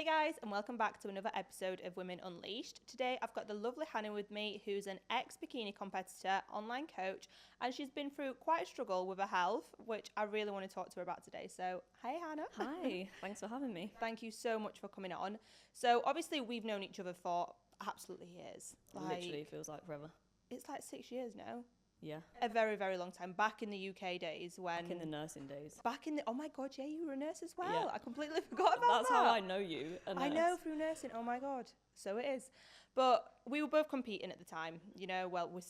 Hey guys, and welcome back to another episode of Women Unleashed. Today I've got the lovely Hannah with me, who's an ex-bikini competitor, online coach, and she's been through quite a struggle with her health, which I really want to talk to her about today. So, hey Hannah. Hi, thanks for having me. Thank you so much for coming on. So, obviously we've known each other for absolutely years. Literally feels like forever. It's like 6 years now. Yeah. A very, very long time. Back in the UK days when... Back in the nursing days. Oh my God, yeah, you were a nurse as well. Yeah. I completely forgot about That's that. how I know you. I know through nursing. Oh my God. So it is. But we were both competing at the time, you know, well, we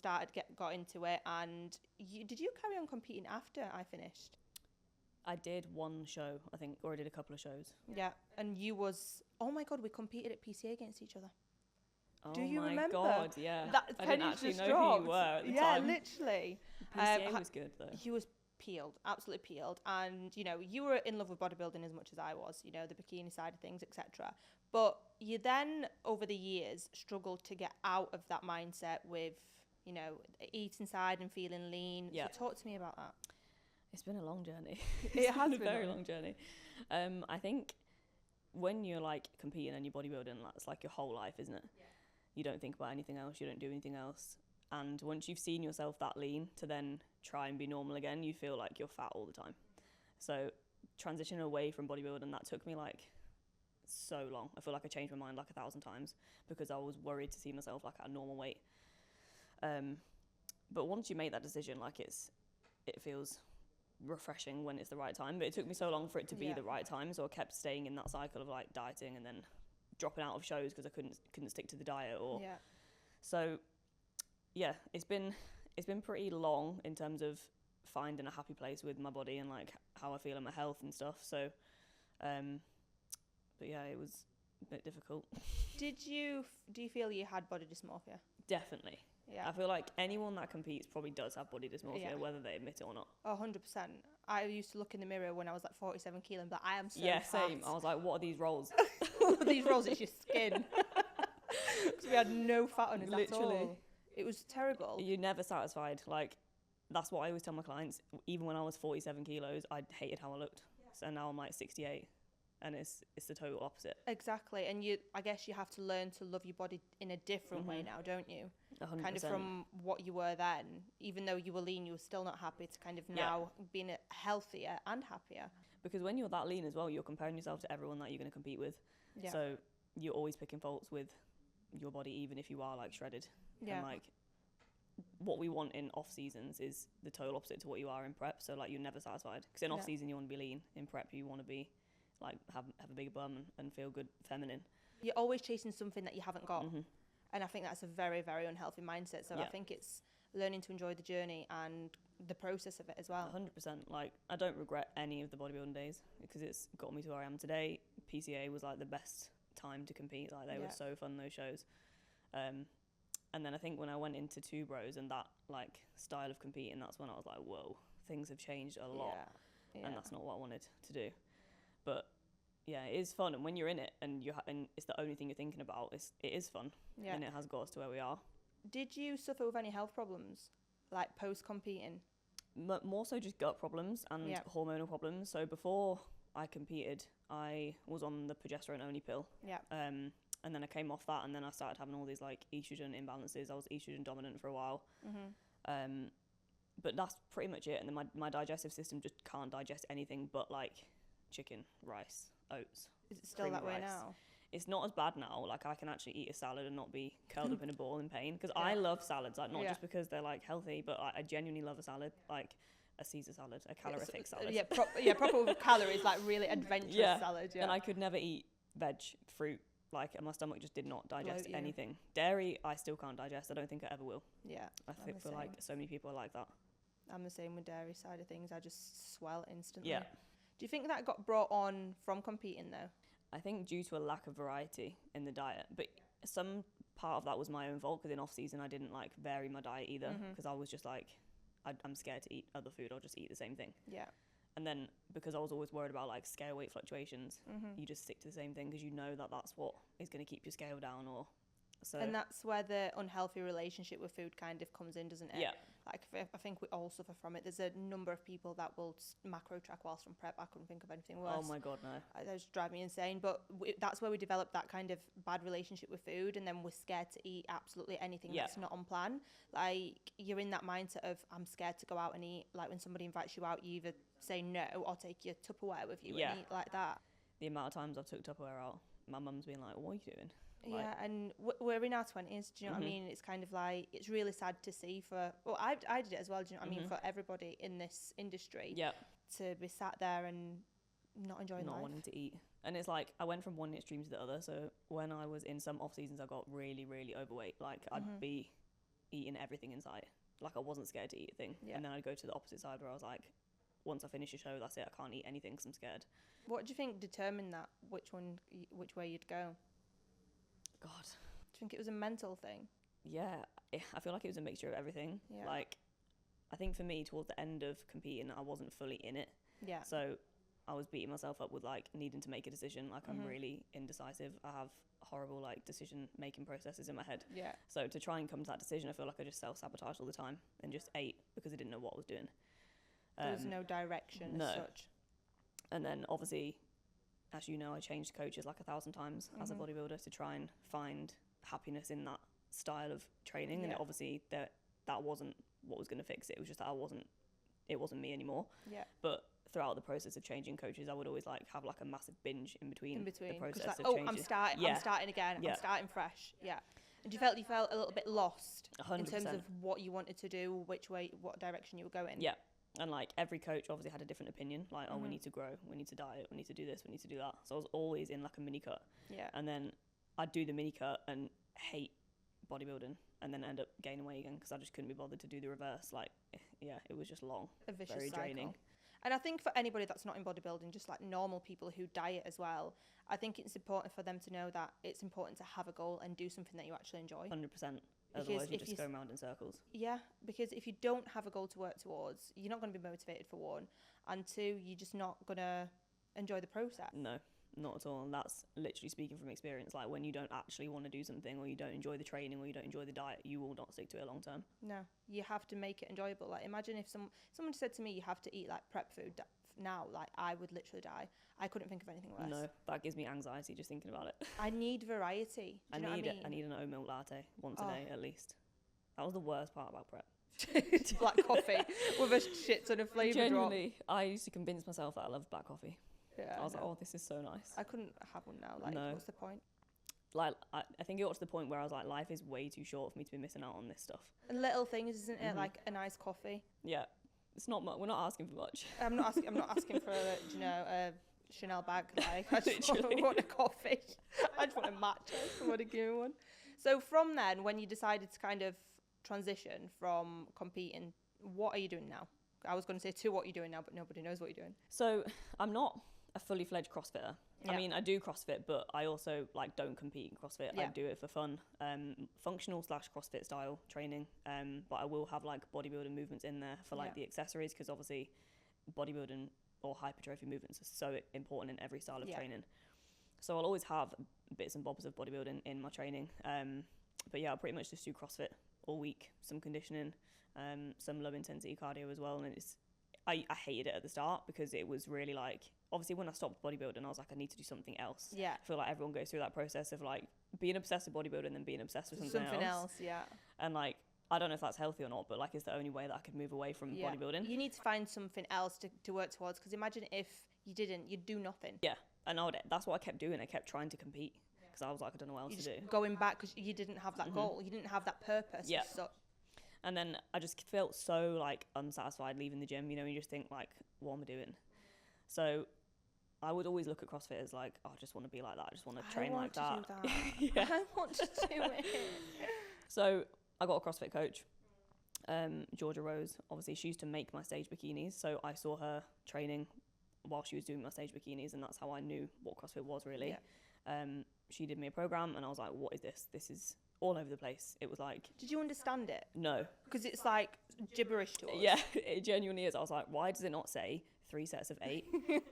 got into it. And did you carry on competing after I finished? I did one show, I think, or I did a couple of shows. Yeah. And oh my God, we competed at PCA against each other. Oh Do you remember? God, yeah. That I didn't actually know who you were at the time. Yeah, literally. PCA was good though. He was peeled, absolutely peeled. And, you know, you were in love with bodybuilding as much as I was, you know, the bikini side of things, etc. But you then, over the years, struggled to get out of that mindset with, you know, eating side and feeling lean. Yeah. So talk to me about that. It's been a long journey. It has been a very long journey. I think when you're like competing and you're bodybuilding, that's like your whole life, isn't it? Yeah. You don't think about anything else, you don't do anything else. And once you've seen yourself that lean to then try and be normal again, you feel like you're fat all the time. So transitioning away from bodybuilding, that took me like so long. I feel like I changed my mind like 1,000 times because I was worried to see myself like at a normal weight. But once you make that decision, like it feels refreshing when it's the right time. But it took me so long for it to be the right time, so I kept staying in that cycle of like dieting and then dropping out of shows because I couldn't stick to the diet So yeah, it's been pretty long in terms of finding a happy place with my body and like how I feel in my health and stuff. So but yeah, it was a bit difficult. Do you feel you had body dysmorphia? Definitely. Yeah. I feel like anyone that competes probably does have body dysmorphia, whether they admit it or not. 100%. I used to look in the mirror when I was like 47 kilo and be like, I am so fat. Same. I was like, what are these rolls? These rolls, it's your skin. Because we had no fat on us at all. It was terrible. You're never satisfied. Like, that's what I always tell my clients. Even when I was 47 kilos, I hated how I looked. Yeah. So now I'm like 68. And it's the total opposite. Exactly. And I guess you have to learn to love your body in a different way now, don't you? 100%. Kind of from what you were then. Even though you were lean, you were still not happy, to kind of now being healthier and happier. Because when you're that lean as well, you're comparing yourself to everyone that you're going to compete with. Yeah. So you're always picking faults with your body, even if you are like shredded. Yeah. And like what we want in off seasons is the total opposite to what you are in prep. So like you're never satisfied. Because in off season you want to be lean. In prep you want to be like have a bigger bum and feel good, feminine. You're always chasing something that you haven't got. Mm-hmm. And I think that's a very, very unhealthy mindset. So I think it's learning to enjoy the journey and the process of it as well. 100%. Like, I don't regret any of the bodybuilding days because it's got me to where I am today. PCA was like the best time to compete. Like, they were so fun, those shows. And then I think when I went into Two Bros and that like style of competing, that's when I was like, whoa, things have changed a lot. Yeah. And that's not what I wanted to do. But yeah, it is fun, and when you're in it and and it's the only thing you're thinking about, it is fun, and it has got us to where we are. Did you suffer with any health problems, like post-competing? More so just gut problems and hormonal problems. So before I competed, I was on the progesterone-only pill. Yeah. And then I came off that, and then I started having all these like estrogen imbalances. I was estrogen dominant for a while. Mm-hmm. But that's pretty much it. And then my digestive system just can't digest anything but like chicken, rice, oats. Is it still that way now? It's not as bad now. Like I can actually eat a salad and not be curled up in a ball in pain. Because I love salads, like not just because they're like healthy, but I genuinely love a salad, like a Caesar salad, a calorific salad. Proper with calories, like really adventurous salad. Yeah. And I could never eat veg, fruit, like, and my stomach just did not digest anything. Dairy, I still can't digest. I don't think I ever will. Yeah. I think for like so many people are like that. I'm the same with dairy side of things. I just swell instantly. Yeah. Do you think that got brought on from competing though? I think due to a lack of variety in the diet, but some part of that was my own fault because in off season I didn't like vary my diet either because I was just like, I'm scared to eat other food. I'll just eat the same thing. Yeah. And then because I was always worried about like scale weight fluctuations, you just stick to the same thing because you know that that's what is going to keep your scale down or So, and that's where the unhealthy relationship with food kind of comes in, doesn't it? Yeah. Like, I think we all suffer from it. There's a number of people that will macro track whilst on prep. I couldn't think of anything worse. Oh my God, no. That just drive me insane. But that's where we develop that kind of bad relationship with food, and then we're scared to eat absolutely anything that's not on plan. Like, you're in that mindset of, I'm scared to go out and eat. Like, when somebody invites you out, you either say no or take your Tupperware with you and eat like that. The amount of times I've took Tupperware out, my mum's been like, what are you doing? Like, yeah, and we're in our 20s, do you know what I mean? It's kind of like, it's really sad to see I did it as well, do you know what I mean? For everybody in this industry to be sat there and not enjoying life. Not wanting to eat. And it's like, I went from one extreme to the other. So when I was in some off seasons, I got really, really overweight. Like, I'd be eating everything in sight. Like, I wasn't scared to eat a thing. And then I'd go to the opposite side where I was like, once I finish a show, that's it. I can't eat anything because I'm scared. What do you think determined that, which way you'd go? God. Do you think it was a mental thing? Yeah, I feel like it was a mixture of everything. Yeah. Like, I think for me, towards the end of competing, I wasn't fully in it. Yeah. So I was beating myself up with, like, needing to make a decision. Like, I'm really indecisive. I have horrible, like, decision-making processes in my head. Yeah. So to try and come to that decision, I feel like I just self-sabotaged all the time and just ate because I didn't know what I was doing. There was no direction as such. And then, obviously, as you know, I changed coaches like 1,000 times as a bodybuilder to try and find happiness in that style of training. And obviously that wasn't what was going to fix it. It was just that it wasn't me anymore. Yeah. But throughout the process of changing coaches, I would always like have like a massive binge in between. The process of changing. I'm starting again. I'm starting fresh. Yeah. And you felt a little bit lost 100%. In terms of what you wanted to do, what direction you were going. Yeah. And like every coach obviously had a different opinion. Like, we need to grow, we need to diet, we need to do this, we need to do that. So I was always in like a mini cut. Yeah. And then I'd do the mini cut and hate bodybuilding, and then end up gaining weight again because I just couldn't be bothered to do the reverse. Like, yeah, it was just long, a vicious very cycle. draining. And I think for anybody that's not in bodybuilding, just like normal people who diet as well, I think it's important for them to know that it's important to have a goal and do something that you actually enjoy. 100%. Otherwise, you just go around in circles. Yeah, because if you don't have a goal to work towards, you're not going to be motivated for one, and two, you're just not going to enjoy the process. No, not at all. And that's literally speaking from experience. Like, when you don't actually want to do something, or you don't enjoy the training, or you don't enjoy the diet, you will not stick to it long term. No, you have to make it enjoyable. Like, imagine if someone said to me, you have to eat like prep food now, like I would literally die. I couldn't think of anything worse. No, that gives me anxiety just thinking about it. I need variety. I need an oat milk latte once a day at least. That was the worst part about prep. Black coffee with a shit ton of flavour. Genuinely, I used to convince myself that I loved black coffee. Yeah, I was like, oh, this is so nice. I couldn't have one now. Like, no. What's the point? Like, I think it got to the point where I was like, life is way too short for me to be missing out on this stuff. And little things, isn't it? Like a nice coffee. Yeah, it's not much. We're not asking for much. I'm not asking for a Chanel bag. Like, I just want a coffee. I just want a matcha. Somebody give me one. So from then, when you decided to kind of transition from competing, what are you doing now? I was going to say to what you're doing now, but nobody knows what you're doing. So I'm not a fully fledged CrossFitter. Yeah. I mean, I do CrossFit, but I also like don't compete in CrossFit. Yeah. I do it for fun, functional / CrossFit style training. But I will have like bodybuilding movements in there for like the accessories, because obviously bodybuilding or hypertrophy movements are so important in every style of training. So I'll always have bits and bobs of bodybuilding in my training. But yeah, I'll pretty much just do CrossFit all week, some conditioning, some low intensity cardio as well. And I hated it at the start because it was really like, obviously when I stopped bodybuilding, I was like, I need to do something else. Yeah. I feel like everyone goes through that process of like being obsessed with bodybuilding and then being obsessed with something else. Yeah. And like, I don't know if that's healthy or not, but like, it's the only way that I could move away from bodybuilding. You need to find something else to work towards, because imagine if you didn't, you'd do nothing. Yeah. And that's what I kept doing. I kept trying to compete because I was like, I don't know what else to do. Going back because you didn't have that goal. You didn't have that purpose. Yeah. And then I just felt so like unsatisfied leaving the gym. You know, you just think like, what am I doing? So I would always look at CrossFit as like, oh, I just want to be like that. I just want to train like that. Yeah. I want to do it. So I got a CrossFit coach, Georgia Rose. Obviously, she used to make my stage bikinis. So I saw her training while she was doing my stage bikinis, and that's how I knew what CrossFit was really. Yeah. She did me a program, and I was like, what is this? This is all over the place. It was like... Did you understand it? No. Because it's like gibberish to us. Yeah, it genuinely is. I was like, why does it not say 3 sets of 8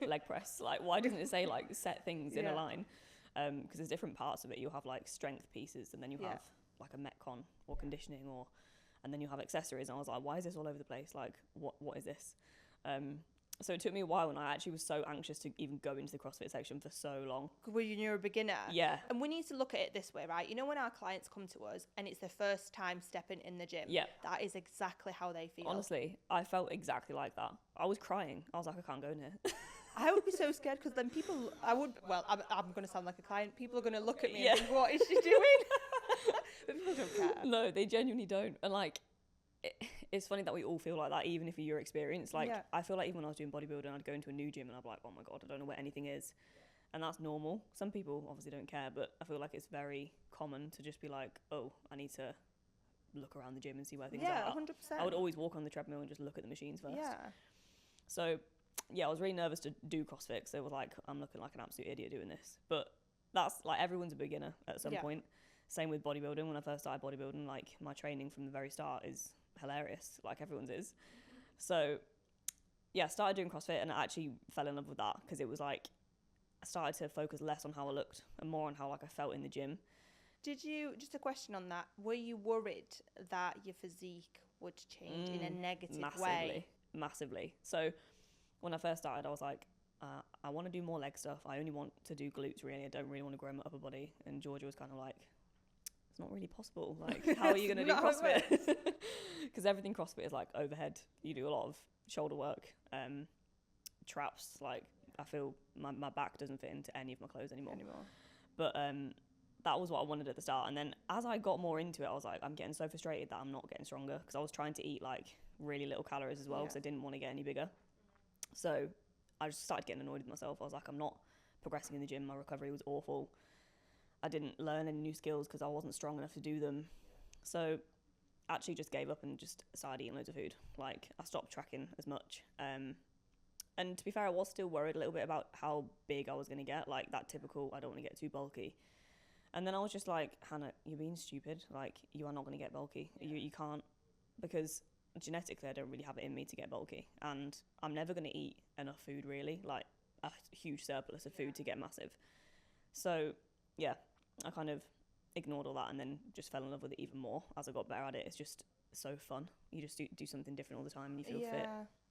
leg press? Like, why doesn't it say like set things in a line? Because there's different parts of it. You'll have like strength pieces, and then you have like a metcon or conditioning or and then you have accessories, and I was like, why is this all over the place? Like, what is this? So it took me a while, and I actually was so anxious to even go into the CrossFit section for so long. When you're a beginner. Yeah. And we need to look at it this way, right? You know, when our clients come to us and it's their first time stepping in the gym, yeah, that is exactly how they feel. Honestly, I felt exactly like that. I was crying. I was like, I can't go in here. I would be so scared because then I'm going to sound like a client. People are going to look at me and think, what is she doing? But people don't care. No, they genuinely don't. And like, it's funny that we all feel like that, even if you're experienced. Like, I feel like even when I was doing bodybuilding, I'd go into a new gym and I'd be like, oh my God, I don't know where anything is. And that's normal. Some people obviously don't care, but I feel like it's very common to just be like, oh, I need to look around the gym and see where things are. Yeah, 100%. I would always walk on the treadmill and just look at the machines first. Yeah. So, yeah, I was really nervous to do CrossFit because it was like, I'm looking like an absolute idiot doing this. But that's like, everyone's a beginner at some point. Same with bodybuilding. When I first started bodybuilding, like, my training from the very start is hilarious, like everyone's is. So, yeah, I started doing CrossFit and I actually fell in love with that because it was like, I started to focus less on how I looked and more on how like I felt in the gym. Did you, just a question on that, were you worried that your physique would change in a negative way? Massively. So when I first started, I was like, I want to do more leg stuff. I only want to do glutes, really. I don't really want to grow my upper body. And Georgia was kind of like, it's not really possible. Like, how are you going to do CrossFit? Because everything CrossFit is like overhead. You do a lot of shoulder work, traps. Like, I feel my back doesn't fit into any of my clothes anymore. But that was what I wanted at the start. And then as I got more into it, I was like, I'm getting so frustrated that I'm not getting stronger because I was trying to eat like really little calories as well because I didn't want to get any bigger. So I just started getting annoyed with myself. I was like, I'm not progressing in the gym. My recovery was awful. I didn't learn any new skills because I wasn't strong enough to do them. So I actually just gave up and just started eating loads of food. Like, I stopped tracking as much. And to be fair, I was still worried a little bit about how big I was going to get. Like, that typical, I don't want to get too bulky. And then I was just like, Hannah, you're being stupid. Like, you are not going to get bulky. You can't, because genetically I don't really have it in me to get bulky. And I'm never going to eat enough food, really. Like, a huge surplus of food to get massive. So, yeah, I kind of ignored all that and then just fell in love with it even more as I got better at it. It's just so fun. You just do something different all the time and you feel fit.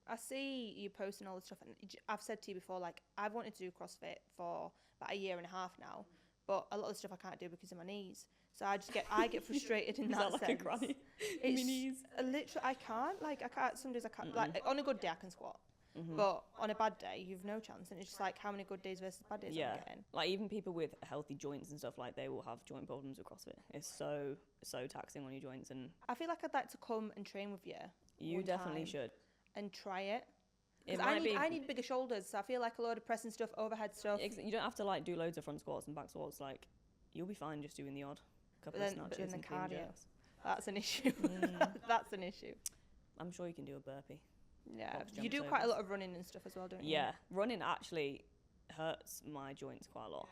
I see you posting all this stuff, and I've said to you before, like, I've wanted to do CrossFit for about a year and a half now, but a lot of the stuff I can't do because of my knees. So I get frustrated in that like sense. A granny? My knees. Literally, I can't. Some days I can't. Like, on a good day I can squat. But on a bad day, you've no chance. And it's just like, how many good days versus bad days I'm getting? Like, even people with healthy joints and stuff, like, they will have joint problems with CrossFit. It's so taxing on your joints. And I feel like I'd like to come and train with you. You definitely should. And try it. I need bigger shoulders. So I feel like a load of pressing stuff, overhead stuff. You don't have to, like, do loads of front squats and back squats. Like, you'll be fine just doing the odd couple of snatches and clean jerks. That's an issue. That's an issue. I'm sure you can do a burpee. Yeah, you do quite a lot of running and stuff as well, don't you? Yeah, running actually hurts my joints quite a lot.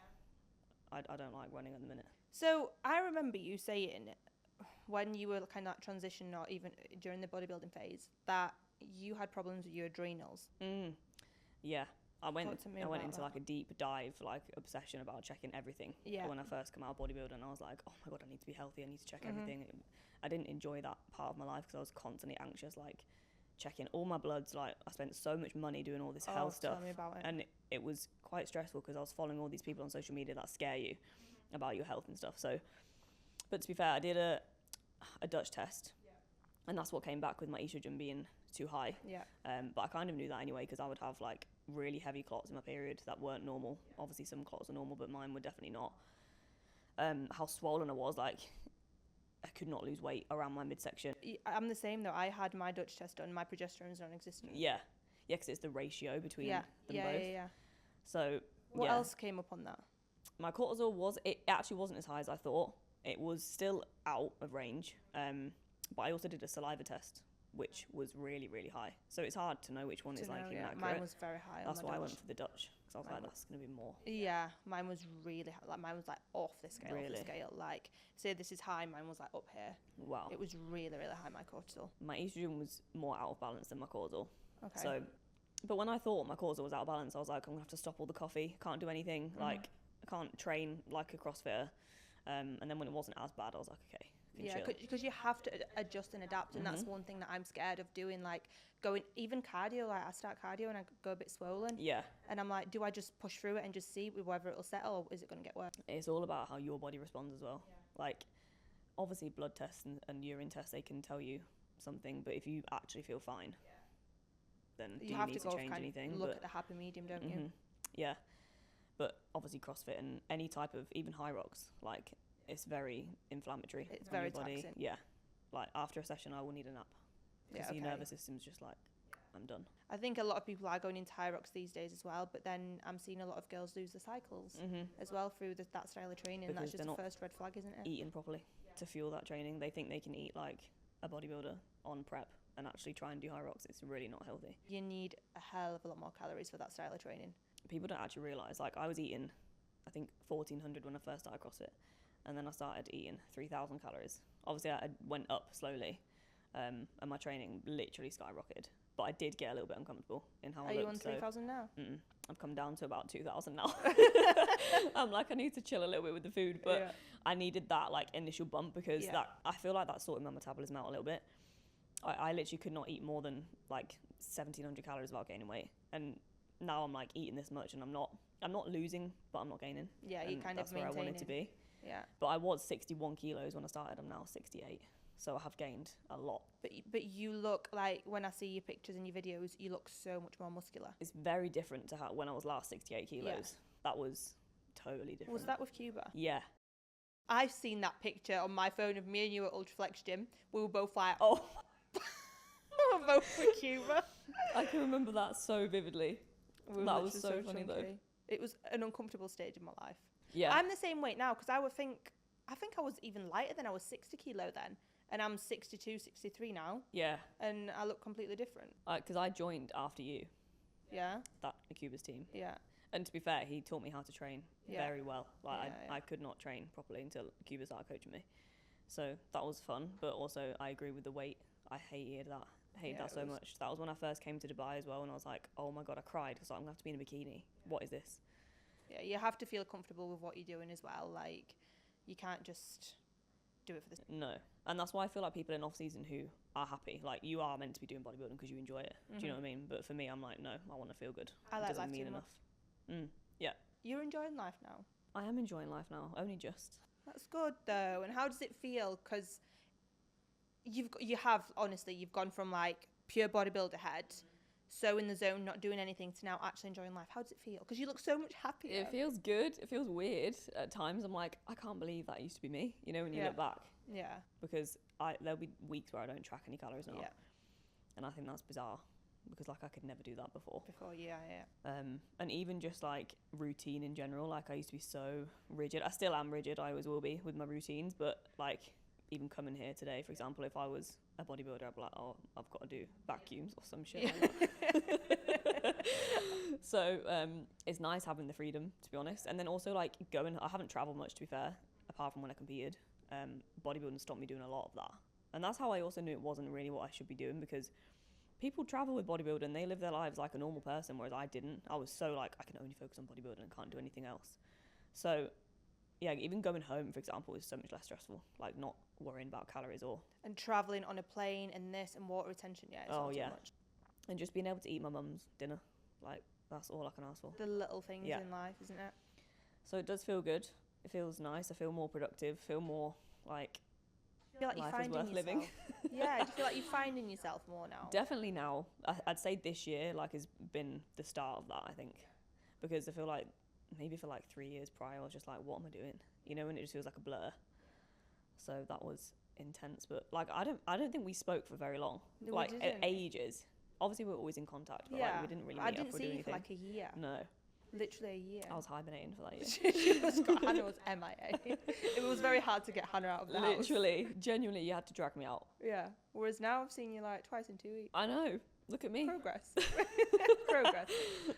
I don't like running at the minute. So I remember you saying when you were kind of that transition, or even during the bodybuilding phase, that you had problems with your adrenals. Yeah, I went into that. like a deep dive, like obsession about checking everything. Yeah. When I first come out of bodybuilding, I was like, oh my God, I need to be healthy. I need to check everything. I didn't enjoy that part of my life because I was constantly anxious, like checking all my bloods. Like, I spent so much money doing all this health stuff. Tell me about it. And it was quite stressful because I was following all these people on social media that scare you about your health and stuff. So, but to be fair, I did a Dutch test, and that's what came back with my estrogen being too high. Yeah. But I kind of knew that anyway because I would have like really heavy clots in my period that weren't normal. Obviously, some clots are normal, but mine were definitely not. How swollen I was, like, I could not lose weight around my midsection. I'm the same though. I had my Dutch test done. My progesterone's non-existent. Yeah, because it's the ratio between them both. Yeah. So what else came up on that? My cortisol it actually wasn't as high as I thought. It was still out of range. But I also did a saliva test, which was really, really high. So it's hard to know which one is like inaccurate. Mine was very high. That's why I went for the Dutch, because I was like, that's going to be more. Yeah, mine was really high. Like, mine was like off the scale. Really? Off the scale. Like, say this is high, mine was like up here. Wow. It was really, really high, my cortisol. My estrogen was more out of balance than my cortisol. Okay. So, but when I thought my cortisol was out of balance, I was like, I'm going to have to stop all the coffee. Can't do anything. Like, I can't train like a CrossFitter. And then when it wasn't as bad, I was like, okay, can Yeah, chill. because you have to adjust and adapt, and that's one thing that I'm scared of doing, like going even cardio. Like I start cardio and I go a bit swollen. Yeah. And I'm like, do I just push through it and just see whether it'll settle, or is it going to get worse? It's all about how your body responds as well. Like, obviously blood tests and urine tests, they can tell you something, but if you actually feel fine, then do you have need to to change anything? Look at the happy medium, don't you? Yeah. But obviously CrossFit and any type of, even high rocks, like, it's very inflammatory. It's on very your body. taxing. Yeah. Like, after a session, I will need a nap. Because your nervous system's just like, I'm done. I think a lot of people are going into high rocks these days as well, but then I'm seeing a lot of girls lose their cycles as well through that style of training. Because that's just the first red flag, isn't it? Eating properly to fuel that training. They think they can eat like a bodybuilder on prep and actually try and do high rocks. It's really not healthy. You need a hell of a lot more calories for that style of training. People don't actually realise, like I was eating, I think 1,400 when I first started CrossFit, and then I started eating 3,000 calories. Obviously I went up slowly, and my training literally skyrocketed. But I did get a little bit uncomfortable in how I looked. Are you on 3,000 now? I've come down to about 2,000 now. I'm like, I need to chill a little bit with the food, but I needed that like initial bump because that I feel like that sorted my metabolism out a little bit. I literally could not eat more than like 1,700 calories without gaining weight, and now I'm like eating this much and I'm not losing, but I'm not gaining. Yeah, you kind that's of where I wanted to be. Yeah. But I was 61 kilos when I started. I'm now 68. So I have gained a lot. But you look like, when I see your pictures and your videos, you look so much more muscular. It's very different to how when I was last 68 kilos. Yeah. That was totally different. Was that with Cuba? Yeah. I've seen that picture on my phone of me and you at Ultraflex Gym. We were both like, oh. We were both with Cuba. I can remember that so vividly. That was so funny though. It was an uncomfortable stage in my life. Yeah. I'm the same weight now because I think I was even lighter then. I was 60 kilo then. And I'm 62, 63 now. Yeah. And I look completely different. Because I joined after you. Yeah. That Cuba's team. Yeah. And to be fair, he taught me how to train very well. Like I could not train properly until Cuba started coaching me. So that was fun. But also I agree with the weight. I hated that. That so much. That was when I first came to Dubai as well. And I was like, oh my God, I cried. Because I'm going to have to be in a bikini. What is this? Yeah, you have to feel comfortable with what you're doing as well. Like, you can't just do it for this. No. And that's why I feel like people in off season who are happy, like you are meant to be doing bodybuilding because you enjoy it. Do you know what I mean? But for me, I'm like, no, I want to feel good. I like it doesn't life mean too enough. Much. Yeah. You're enjoying life now? I am enjoying life now, only just. That's good though. And how does it feel? Because you have honestly, you've gone from like pure bodybuilder head, so in the zone, not doing anything, to now actually enjoying life. How does it feel? Because you look so much happier. It feels good. It feels weird at times. I'm like, I can't believe that used to be me. You know, when you look back. Yeah. Because there'll be weeks where I don't track any calories now. Yeah. And I think that's bizarre because like I could never do that before. Yeah. And even just like routine in general, like I used to be so rigid. I still am rigid. I always will be with my routines. But like even coming here today, for example, if I was a bodybuilder, I'd be like, oh, I've got to do vacuums or some shit like that. So it's nice having the freedom, to be honest. And then also like I haven't traveled much, to be fair, apart from when I competed. Bodybuilding stopped me doing a lot of that. And that's how I also knew it wasn't really what I should be doing, because people travel with bodybuilding, they live their lives like a normal person, whereas I didn't. I was so like, I can only focus on bodybuilding and can't do anything else. So yeah, even going home, for example, is so much less stressful, like not worrying about calories or... And travelling on a plane and this and water retention, it's not too much. And just being able to eat my mum's dinner, like that's all I can ask for. The little things in life, isn't it? So it does feel good. It feels nice. I feel more productive, feel more like... I feel like life is worth living. Yeah, do you feel like you're finding yourself more now? Definitely now. I'd say this year like has been the start of that, I think, because I feel like maybe for like 3 years prior I was just like, what am I doing? You know, and it just feels like a blur. So that was intense, but like I don't think we spoke for very long. No, like ages. Obviously we were always in contact, but like we didn't really meet up or do anything. I didn't see you for like a year. No. Literally a year. I was hibernating for that year. Hannah was MIA. It was very hard to get Hannah out of the house. Literally, genuinely, you had to drag me out. Yeah. Whereas now I've seen you like twice in 2 weeks. I know. Look at me. Progress. Progress.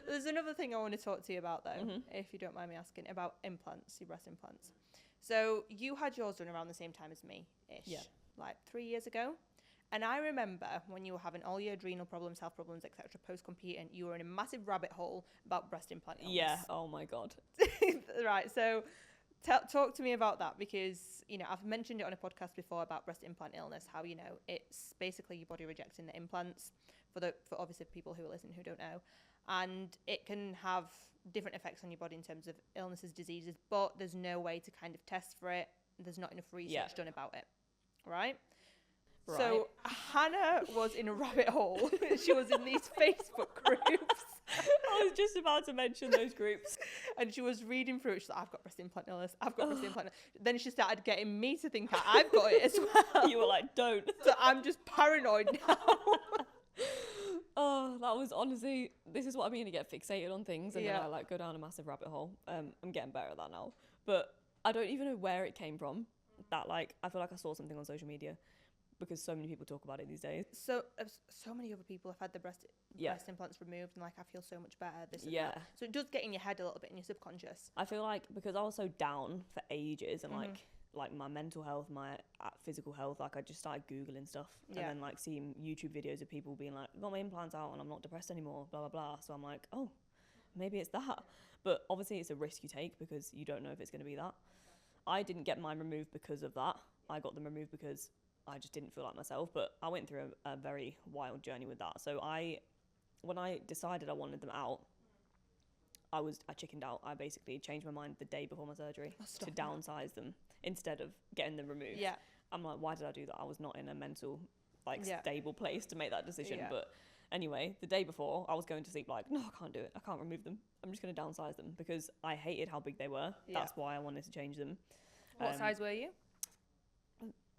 There's another thing I want to talk to you about though, if you don't mind me asking, about implants, your breast implants. So you had yours done around the same time as me-ish, like 3 years ago. And I remember when you were having all your adrenal problems, health problems, etc., post-competing, you were in a massive rabbit hole about breast implant illness. Yeah, oh my God. Right, so Talk to me about that, because, you know, I've mentioned it on a podcast before about breast implant illness, how, you know, it's basically your body rejecting the implants, for obviously people who are listening who don't know. And it can have different effects on your body in terms of illnesses, diseases, but there's no way to kind of test for it. There's not enough research done about it, right? So Hannah was in a rabbit hole. She was in these Facebook groups. I was just about to mention those groups. And she was reading through it. She's like, I've got breast implant illness. I've got breast implant illness. Then she started getting me to think I've got it as well. You were like, don't. So I'm just paranoid now. Oh, that was honestly, this is what I mean to get fixated on things, and then I like go down a massive rabbit hole. I'm getting better at that now. But I don't even know where it came from. That, like, I feel like I saw something on social media, because so many people talk about it these days. So many other people have had their breast implants removed, and like, I feel so much better. This and that. So it does get in your head a little bit, in your subconscious. I feel like because I was so down for ages, and like my mental health, my physical health, like I just started Googling stuff and then like seeing YouTube videos of people being like, got my implants out and I'm not depressed anymore, blah, blah, blah. So I'm like, oh, maybe it's that. But obviously it's a risk you take because you don't know if it's going to be that. I didn't get mine removed because of that. I got them removed because I just didn't feel like myself. But I went through a very wild journey with that. So when I decided I wanted them out, I chickened out. I basically changed my mind the day before my surgery to downsize them instead of getting them removed. Yeah. I'm like, why did I do that? I was not in a mental, stable place to make that decision. Yeah. But anyway, the day before, I was going to sleep like, no, I can't do it. I can't remove them. I'm just going to downsize them because I hated how big they were. Yeah. That's why I wanted to change them. What size were you?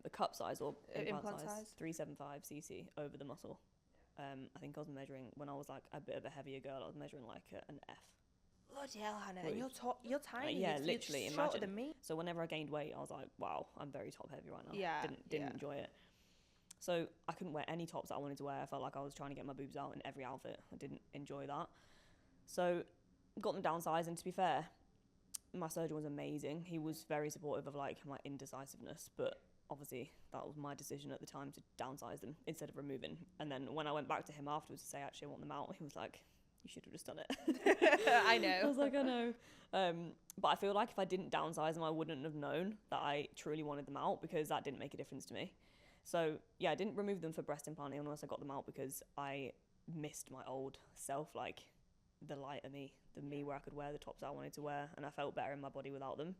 The cup size or implant size? 375cc over the muscle. I think I was measuring, when I was like a bit of a heavier girl, I was measuring like an F. Bloody hell, Hannah. And you're tiny. Yeah, literally. You're shorter than me. So whenever I gained weight, I was like, wow, I'm very top heavy right now. Yeah. Didn't enjoy it. So I couldn't wear any tops that I wanted to wear. I felt like I was trying to get my boobs out in every outfit. I didn't enjoy that. So got them downsized, and to be fair, my surgeon was amazing. He was very supportive of like my indecisiveness, but obviously that was my decision at the time to downsize them instead of removing. And then when I went back to him afterwards to say, actually, I want them out, he was like, you should have just done it. I know. I was like, I know. But I feel like if I didn't downsize them, I wouldn't have known that I truly wanted them out, because that didn't make a difference to me. So yeah, I didn't remove them for breast implant illness. I got them out because I missed my old self, like the lighter me, the me where I could wear the tops I wanted to wear, and I felt better in my body without them.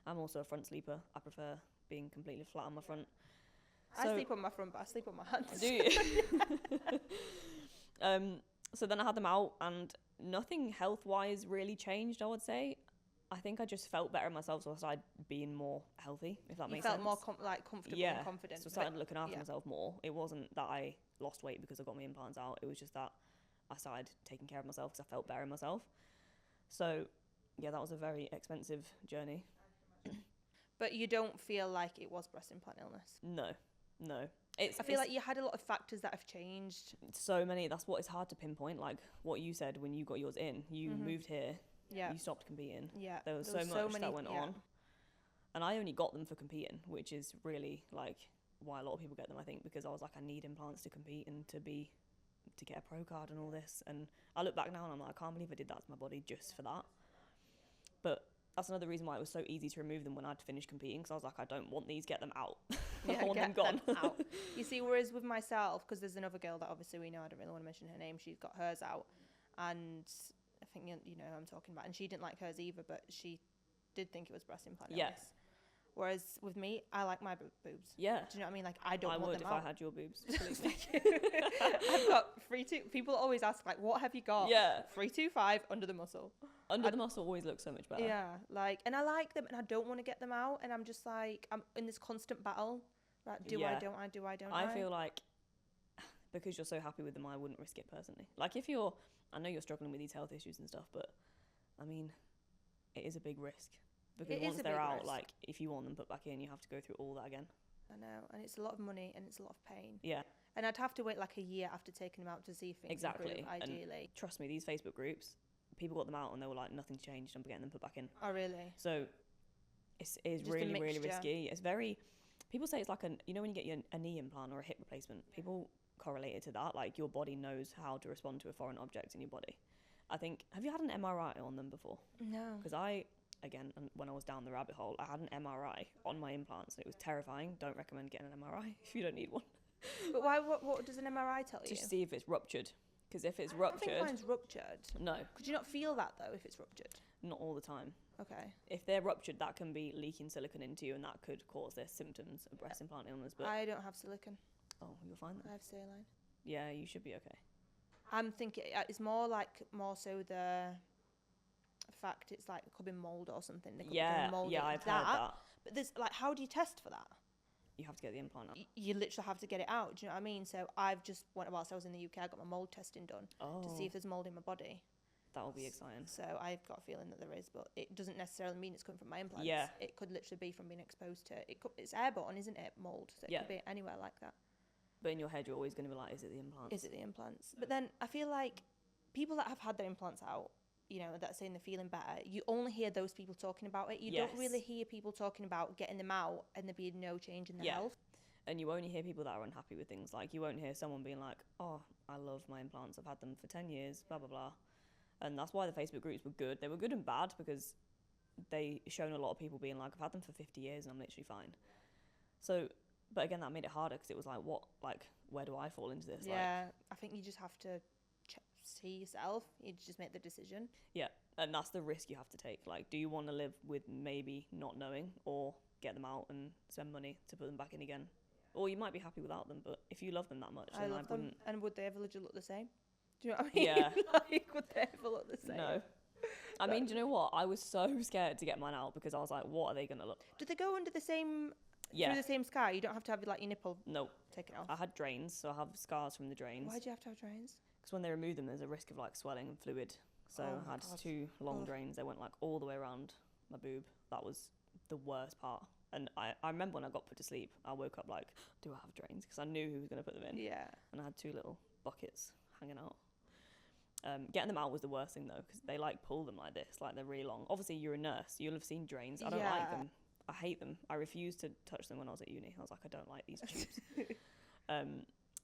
I'm also a front sleeper. I prefer being completely flat on my front. I sleep on my front, but I sleep on my hands. Do you? So then I had them out, and nothing health-wise really changed, I would say. I think I just felt better in myself, so I started being more healthy, if that makes sense. You felt more comfortable and confident. So I started looking after myself more. It wasn't that I lost weight because I got my implants out. It was just that I started taking care of myself because I felt better in myself. So yeah, that was a very expensive journey. But you don't feel like it was breast implant illness? No. I feel like you had a lot of factors that have changed. So many. That's what it's hard to pinpoint. Like what you said when you got yours in, you moved here. Yeah. You stopped competing. Yeah. There was so much that went on. And I only got them for competing, which is really like why a lot of people get them, I think, because I was like, I need implants to compete and to get a pro card and all this. And I look back now and I'm like, I can't believe I did that to my body just for that. But that's another reason why it was so easy to remove them when I'd finished competing, because I was like, I don't want these, get them out. I want them gone. Out. You see, whereas with myself, because there's another girl that obviously we know, I don't really want to mention her name, she's got hers out, and I think you know who I'm talking about, and she didn't like hers either, but she did think it was breast implant illness. Whereas with me, I like my boobs. Yeah. Do you know what I mean? Like, I don't want them out. I would if I had your boobs. I've got 3-2. People always ask, like, what have you got? Yeah. 325 under the muscle. Under the muscle always looks so much better. Yeah. Like, and I like them, and I don't want to get them out, and I'm just like, I'm in this constant battle. Like, I feel like because you're so happy with them, I wouldn't risk it personally. Like, I know you're struggling with these health issues and stuff, but I mean, it is a big risk. Because once they're out, risk. Like, if you want them put back in, you have to go through all that again. I know, and it's a lot of money and it's a lot of pain. Yeah. And I'd have to wait like a year after taking them out to see if things improve, ideally. And trust me, these Facebook groups, people got them out and they were like, nothing's changed, I'm getting them put back in. Oh, really? So it's really, really risky. It's very, people say it's like you know when you get a knee implant or a hip replacement, people correlate it to that. Like, your body knows how to respond to a foreign object in your body. I think, have you had an MRI on them before? No. Because again, and when I was down the rabbit hole, I had an MRI on my implants, and it was terrifying. Don't recommend getting an MRI if you don't need one. But why? What does an MRI tell you? To see if it's ruptured. Because if it's I ruptured... think mine's ruptured. No. Could you not feel that, though, if it's ruptured? Not all the time. Okay. If they're ruptured, that can be leaking silicone into you, and that could cause their symptoms of breast implant illness. But I don't have silicone. Oh, you'll find that. I have saline. Yeah, you should be okay. I'm thinking it's more so the fact it's like it could be mold or something. They could be doing yeah, I've heard that. But there's like, how do you test for that? You have to get the implant out. You literally have to get it out. Do you know what I mean? So I've just whilst I was in the UK, I got my mold testing done to see if there's mold in my body. That will be exciting. So I've got a feeling that there is, but it doesn't necessarily mean it's coming from my implants. Yeah. It could literally be from being exposed to it. It's airborne, isn't it? Mold. So it could be anywhere like that. But in your head, you're always going to be like, is it the implants? Is it the implants? But then I feel like people that have had their implants out, you know, that are saying they're feeling better, you only hear those people talking about it. You don't really hear people talking about getting them out and there being no change in their health. And you only hear people that are unhappy with things. Like, you won't hear someone being like, oh, I love my implants. I've had them for 10 years, blah, blah, blah. And that's why the Facebook groups were good. They were good and bad because they shown a lot of people being like, I've had them for 50 years and I'm literally fine. So, but again, that made it harder because it was like, where do I fall into this? Yeah, I think you just have to see yourself. You just make the decision. Yeah, and that's the risk you have to take. Like, do you want to live with maybe not knowing, or get them out and spend money to put them back in again? Or you might be happy without them, but if you love them that much, then I wouldn't. And would they ever legit look the same? Do you know what I mean? Yeah. Like, would they ever look the same? No. I mean, do you know what? I was so scared to get mine out because I was like, what are they going to look? Do they go under the same... Yeah. Through the same scar? You don't have to have like your nipple taken off? I had drains, so I have scars from the drains. Why do you have to have drains? Because when they remove them, there's a risk of like swelling and fluid. So I had 2 long drains. They went like all the way around my boob. That was the worst part. And I remember when I got put to sleep, I woke up like, do I have drains? Because I knew who was going to put them in. Yeah. And I had 2 little buckets hanging out. Getting them out was the worst thing though, because they like pull them like this, like they're really long. Obviously, you're a nurse. You'll have seen drains. I don't like them. I hate them. I refused to touch them when I was at uni. I was like, I don't like these tubes.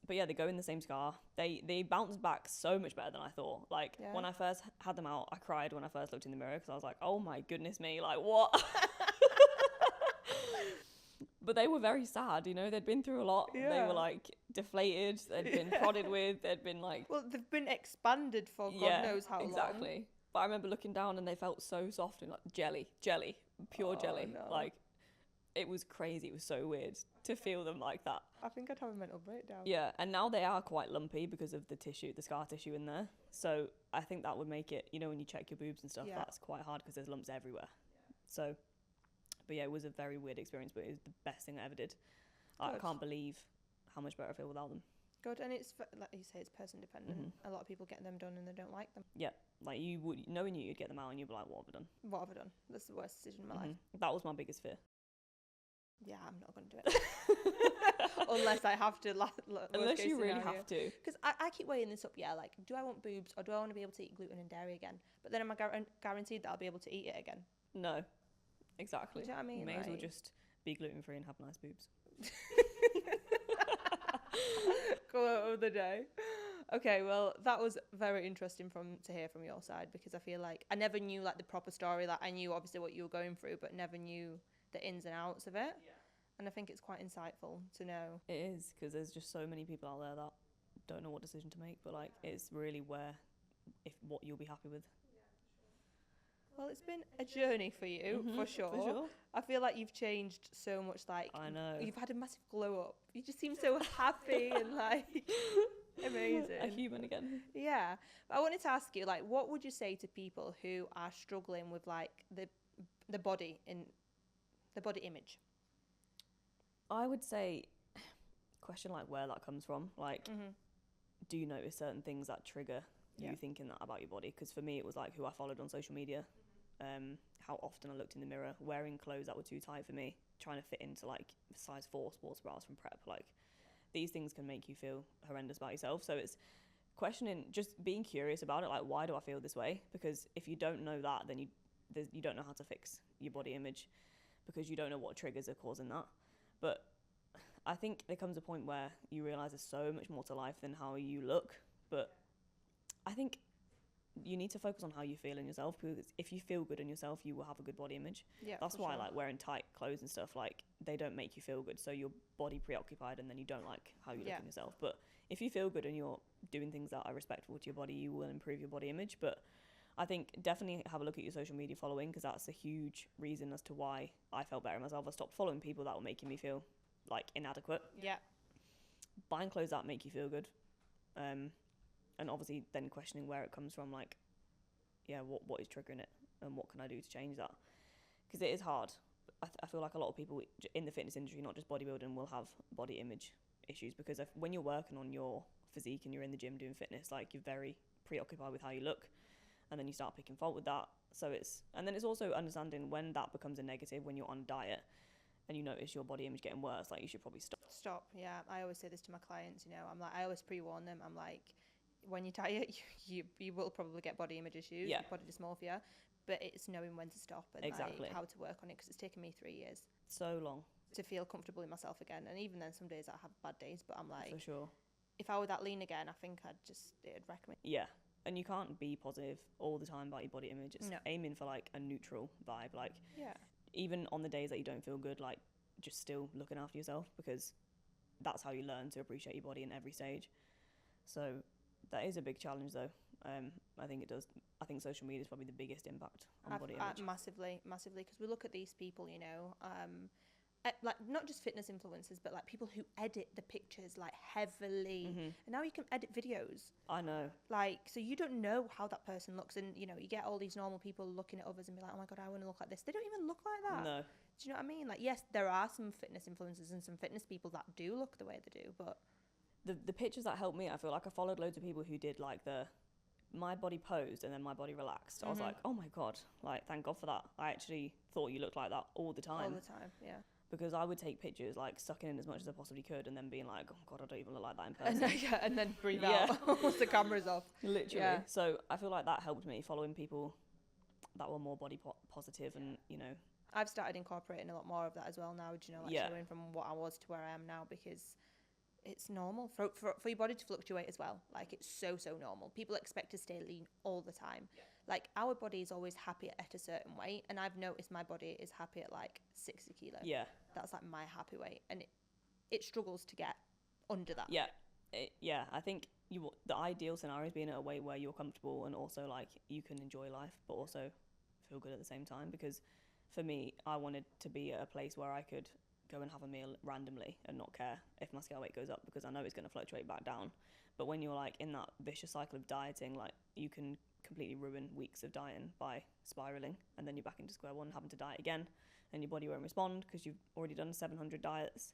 But yeah, they go in the same scar. They bounce back so much better than I thought. Like, when I first had them out, I cried when I first looked in the mirror because I was like, oh my goodness me, like what? But they were very sad, you know, they'd been through a lot. Yeah. They were like deflated, they'd been prodded with, they'd been like... Well, they've been expanded for God knows how long. Exactly. But I remember looking down and they felt so soft and like jelly, pure jelly. No. Like, it was crazy. It was so weird to feel them like that. I think I'd have a mental breakdown. Yeah, and now they are quite lumpy because of the tissue, the scar tissue in there. So I think that would make it, you know, when you check your boobs and stuff, that's quite hard because there's lumps everywhere. So, but yeah, it was a very weird experience, but it was the best thing I ever did. I can't believe how much better I feel without them. Good, and it's, like you say, it's person dependent. Mm-hmm. A lot of people get them done and they don't like them. Yeah, like you would, knowing you'd get them out and you'd be like, what have I done? What have I done? That's the worst decision in my life. That was my biggest fear. Yeah, I'm not going to do it. Unless I have to. Unless you really have to. Because I keep weighing this up, like, do I want boobs or do I want to be able to eat gluten and dairy again? But then am I guaranteed that I'll be able to eat it again? No, exactly. Do you know what I mean? You may as well just be gluten-free and have nice boobs. Call out of the day. Okay, well, that was very interesting to hear from your side, because I feel like I never knew like the proper story. Like, I knew obviously what you were going through, but never knew the ins and outs of it. Yeah. And I think it's quite insightful to know. It is, because there's just so many people out there that don't know what decision to make, but like it's really what you'll be happy with. Well, it's been a journey for you, for sure. I feel like you've changed so much. Like, I know. You've had a massive glow up. You just seem so happy and like amazing. A human again. Yeah. But I wanted to ask you, like, what would you say to people who are struggling with like the body image? I would say, question like where that comes from. Like, do you notice certain things that trigger you thinking that about your body? Because for me, it was like who I followed on social media. How often I looked in the mirror, wearing clothes that were too tight for me, trying to fit into like size 4 sports bras from prep. Like, these things can make you feel horrendous about yourself. So it's questioning, just being curious about it. Like, why do I feel this way? Because if you don't know that, then you don't know how to fix your body image, because you don't know what triggers are causing that. But I think there comes a point where you realise there's so much more to life than how you look. But I think you need to focus on how you feel in yourself, because if you feel good in yourself, you will have a good body image. Yeah, that's why sure. like wearing tight clothes and stuff, like they don't make you feel good, so your body preoccupied and then you don't like how you look in yourself. But if you feel good and you're doing things that are respectful to your body, you will improve your body image. But I think definitely have a look at your social media following, because that's a huge reason as to why I felt better myself. I stopped following people that were making me feel like inadequate. Yeah. Buying clothes that make you feel good, and obviously then questioning where it comes from, like, yeah, what is triggering it and what can I do to change that? Because it is hard. I feel like a lot of people in the fitness industry, not just bodybuilding, will have body image issues, because when you're working on your physique and you're in the gym doing fitness, like, you're very preoccupied with how you look, and then you start picking fault with that. So it's also understanding when that becomes a negative, when you're on diet and you notice your body image getting worse, like, you should probably stop. Yeah, I always say this to my clients, you know, I'm like, I always pre-warn them. I'm like, when you diet, you will probably get body image issues, body dysmorphia, but it's knowing when to stop and like how to work on it, because it's taken me 3 years. So long. To feel comfortable in myself again. And even then, some days I have bad days, but I'm like, for sure, if I were that lean again, I think it'd recommend. Yeah. And you can't be positive all the time about your body image. It's aiming for like a neutral vibe. Like, even on the days that you don't feel good, like, just still looking after yourself, because that's how you learn to appreciate your body in every stage. So that is a big challenge, though. I think it does. I think social media is probably the biggest impact on body image. Massively, because we look at these people, you know, like, not just fitness influencers, but like people who edit the pictures like heavily, and now you can edit videos. I know. Like, so you don't know how that person looks, and you know, you get all these normal people looking at others and be like, oh my god, I want to look like this. They don't even look like that. No. Do you know what I mean? Like, yes, there are some fitness influencers and some fitness people that do look the way they do, but the pictures that helped me, I feel like I followed loads of people who did like my body posed and then my body relaxed. I was like, oh my god, like, thank god for that. I actually thought you looked like that all the time. Yeah. Because I would take pictures like sucking in as much as I possibly could and then being like, oh god, I don't even look like that in person. And then breathe out once the camera's off. Literally. Yeah. So I feel like that helped me, following people that were more body positive, and, you know. I've started incorporating a lot more of that as well now, you know, like showing from what I was to where I am now, because it's normal for your body to fluctuate as well. Like, it's so normal. People expect to stay lean all the time. Like, our body is always happy at a certain weight, and I've noticed my body is happy at like 60 kilos. Yeah. That's like my happy weight, and it struggles to get under that. Yeah. I think the ideal scenario is being at a weight where you're comfortable and also like you can enjoy life, but also feel good at the same time. Because for me, I wanted to be at a place where I could go and have a meal randomly and not care if my scale weight goes up, because I know it's going to fluctuate back down. But when you're like in that vicious cycle of dieting, like, you can completely ruin weeks of dieting by spiraling, and then you're back into square one, having to diet again, and your body won't respond because you've already done 700 diets.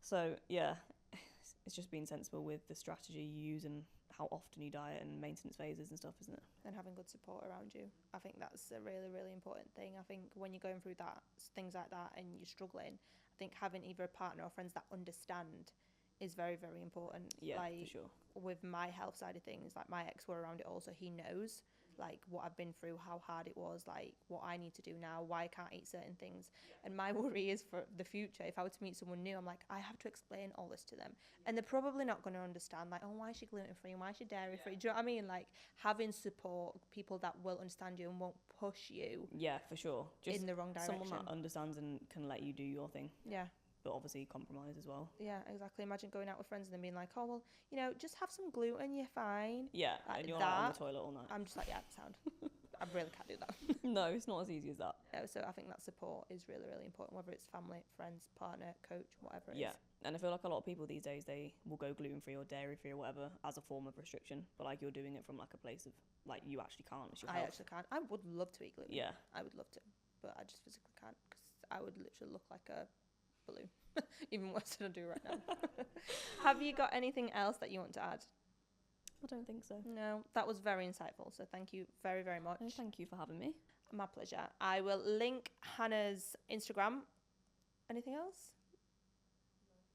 So yeah, it's just being sensible with the strategy you use and how often you diet and maintenance phases and stuff, isn't it? And having good support around you. I think that's a really, really important thing. I think when you're going through things like that and you're struggling, I think having either a partner or friends that understand is very, very important. Yeah, like, for sure. With my health side of things, like, my ex were around it also. He knows like what I've been through, how hard it was, like what I need to do now, why I can't eat certain things. And my worry is for the future, if I were to meet someone new, I'm like, I have to explain all this to them, and they're probably not going to understand, like, oh, why is she gluten-free and why is she dairy-free? Do you know what I mean? Like, having support, people that will understand you and won't push you for sure, just in the wrong direction. Someone that understands and can let you do your thing, but obviously compromise as well. Yeah, exactly. Imagine going out with friends and then being like, oh, well, you know, just have some gluten, you're fine. Yeah, like, and you're like on the toilet all night. I'm just like, yeah, sound. I really can't do that. No, it's not as easy as that. So I think that support is really, really important, whether it's family, friends, partner, coach, whatever it is. Yeah, and I feel like a lot of people these days, they will go gluten-free or dairy-free or whatever as a form of restriction, but like, you're doing it from like a place of like, you actually can't. It's your health. I actually can't. I would love to eat gluten. Yeah. I would love to, but I just physically can't, because I would literally look like a balloon. Even worse than I do right now. Have you got anything else that you want to add? I don't think so. No, that was very insightful. So thank you very, very much. No, thank you for having me. My pleasure. I will link Hannah's Instagram. Anything else?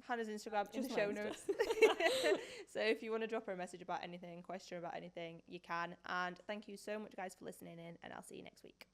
Hannah's Instagram in the show notes. So if you want to drop her a message about anything, question about anything, you can. And thank you so much, guys, for listening in, and I'll see you next week.